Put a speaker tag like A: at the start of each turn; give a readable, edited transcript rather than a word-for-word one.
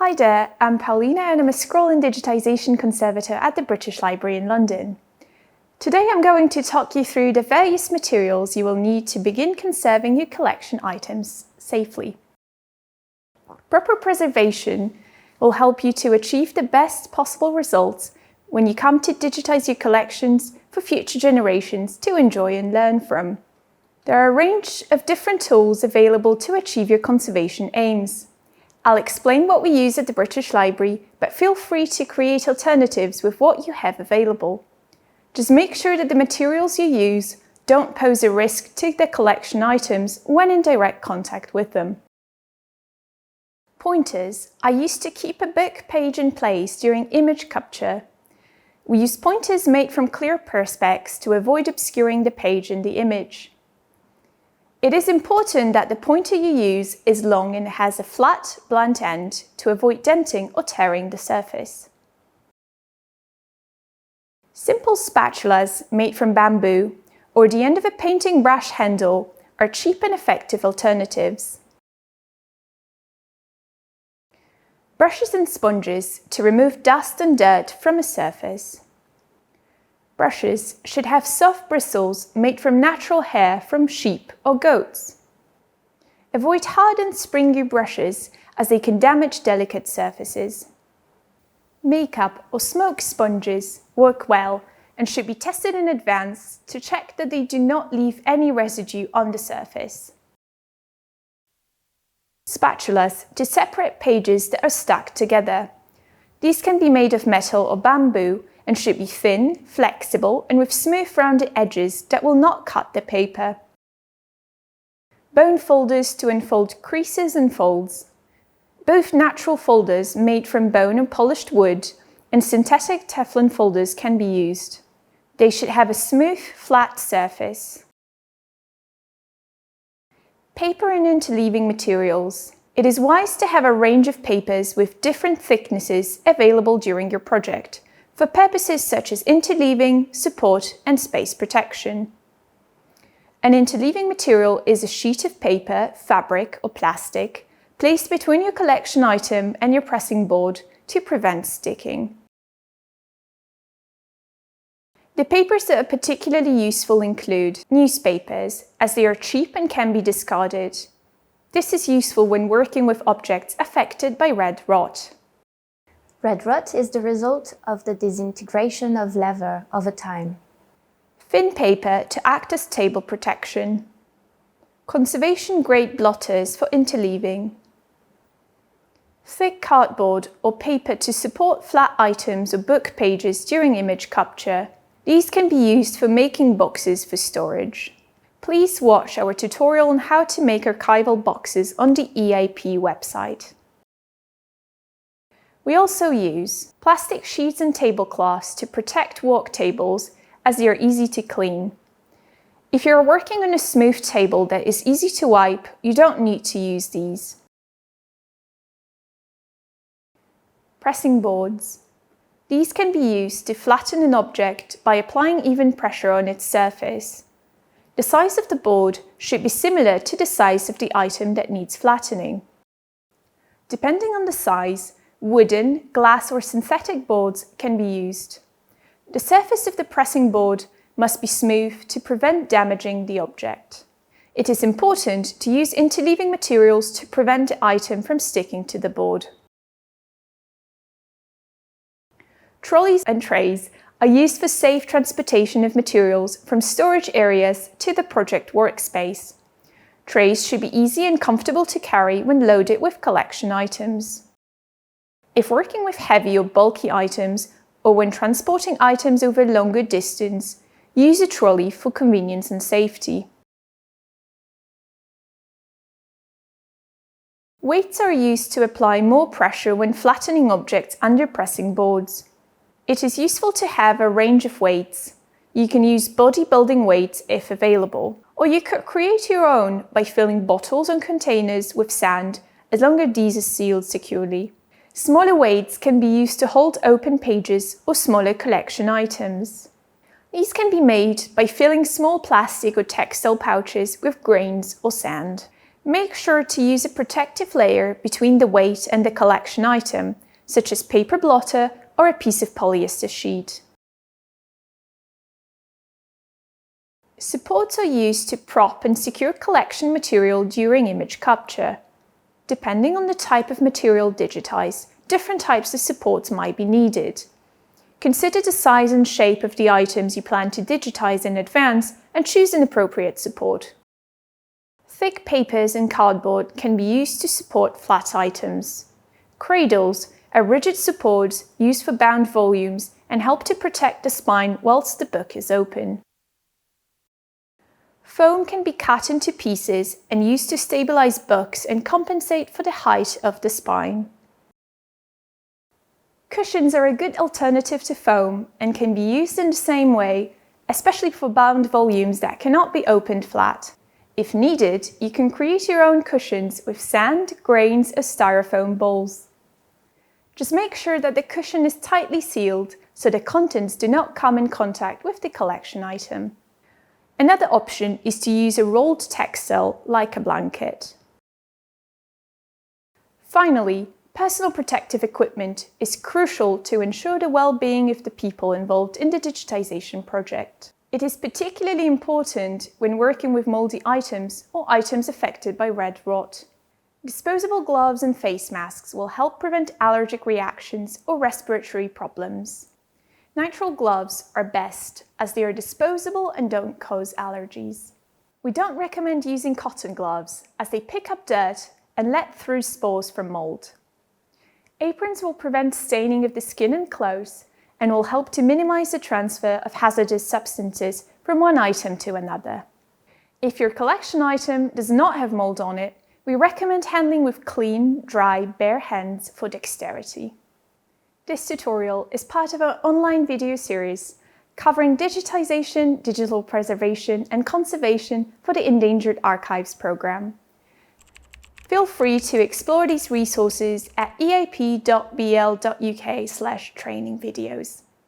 A: Hi there, I'm Paulina and I'm a Scroll and Digitisation Conservator at the British Library in London. Today I'm going to talk you through the various materials you will need to begin conserving your collection items safely. Proper preservation will help you to achieve the best possible results when you come to digitise your collections for future generations to enjoy and learn from. There are a range of different tools available to achieve your conservation aims. I'll explain what we use at the British Library, but feel free to create alternatives with what you have available. Just make sure that the materials you use don't pose a risk to the collection items when in direct contact with them. Pointers are used to keep a book page in place during image capture. We use pointers made from clear perspex to avoid obscuring the page in the image. It is important that the pointer you use is long and has a flat, blunt end to avoid denting or tearing the surface. Simple spatulas made from bamboo or the end of a painting brush handle are cheap and effective alternatives. Brushes and sponges to remove dust and dirt from a surface. Brushes should have soft bristles made from natural hair from sheep or goats. Avoid hard and springy brushes as they can damage delicate surfaces. Makeup or smoke sponges work well and should be tested in advance to check that they do not leave any residue on the surface. Spatulas to separate pages that are stuck together. These can be made of metal or bamboo and should be thin, flexible and with smooth rounded edges that will not cut the paper. Bone folders to unfold creases and folds. Both natural folders made from bone and polished wood and synthetic Teflon folders can be used. They should have a smooth, flat surface. Paper and interleaving materials. It is wise to have a range of papers with different thicknesses available during your project, for purposes such as interleaving, support and space protection. An interleaving material is a sheet of paper, fabric or plastic placed between your collection item and your pressing board to prevent sticking. The papers that are particularly useful include newspapers, as they are cheap and can be discarded. This is useful when working with objects affected by red rot.
B: Red rot is the result of the disintegration of leather over time.
A: Thin paper to act as table protection. Conservation-grade blotters for interleaving. Thick cardboard or paper to support flat items or book pages during image capture. These can be used for making boxes for storage. Please watch our tutorial on how to make archival boxes on the EIP website. We also use plastic sheets and tablecloths to protect work tables as they are easy to clean. If you are working on a smooth table that is easy to wipe, you don't need to use these. Pressing boards. These can be used to flatten an object by applying even pressure on its surface. The size of the board should be similar to the size of the item that needs flattening. Depending on the size, wooden, glass or synthetic boards can be used. The surface of the pressing board must be smooth to prevent damaging the object. It is important to use interleaving materials to prevent the item from sticking to the board. Trolleys and trays are used for safe transportation of materials from storage areas to the project workspace. Trays should be easy and comfortable to carry when loaded with collection items. If working with heavy or bulky items, or when transporting items over a longer distance, use a trolley for convenience and safety. Weights are used to apply more pressure when flattening objects under pressing boards. It is useful to have a range of weights. You can use bodybuilding weights if available, or you could create your own by filling bottles and containers with sand as long as these are sealed securely. Smaller weights can be used to hold open pages or smaller collection items. These can be made by filling small plastic or textile pouches with grains or sand. Make sure to use a protective layer between the weight and the collection item, such as paper blotter or a piece of polyester sheet. Supports are used to prop and secure collection material during image capture. Depending on the type of material digitized, different types of supports might be needed. Consider the size and shape of the items you plan to digitize in advance and choose an appropriate support. Thick papers and cardboard can be used to support flat items. Cradles are rigid supports used for bound volumes and help to protect the spine whilst the book is open. Foam can be cut into pieces and used to stabilize books and compensate for the height of the spine. Cushions are a good alternative to foam and can be used in the same way, especially for bound volumes that cannot be opened flat. If needed, you can create your own cushions with sand, grains, or styrofoam balls. Just make sure that the cushion is tightly sealed so the contents do not come in contact with the collection item. Another option is to use a rolled textile like a blanket. Finally, personal protective equipment is crucial to ensure the well-being of the people involved in the digitization project. It is particularly important when working with moldy items or items affected by red rot. Disposable gloves and face masks will help prevent allergic reactions or respiratory problems. Nitrile gloves are best as they are disposable and don't cause allergies. We don't recommend using cotton gloves as they pick up dirt and let through spores from mold. Aprons will prevent staining of the skin and clothes and will help to minimize the transfer of hazardous substances from one item to another. If your collection item does not have mold on it, we recommend handling with clean, dry, bare hands for dexterity. This tutorial is part of our online video series covering digitization, digital preservation, and conservation for the Endangered Archives program. Feel free to explore these resources at eap.bl.uk/training videos.